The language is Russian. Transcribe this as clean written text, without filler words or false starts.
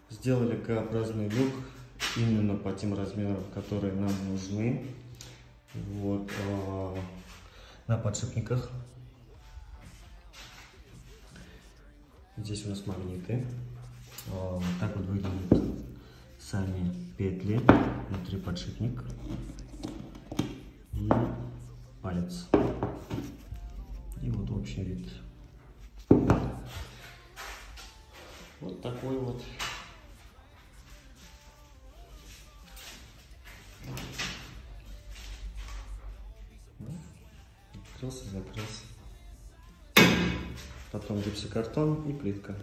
Сделали Г-образный люк именно по тем размерам, которые нам нужны. Вот, на подшипниках. Здесь у нас магниты. Так вот выглядят сами петли. Внутри подшипник и палец. И вот общий вид. Вот такой вот. Открылся, закрылся. Потом гипсокартон и плитка.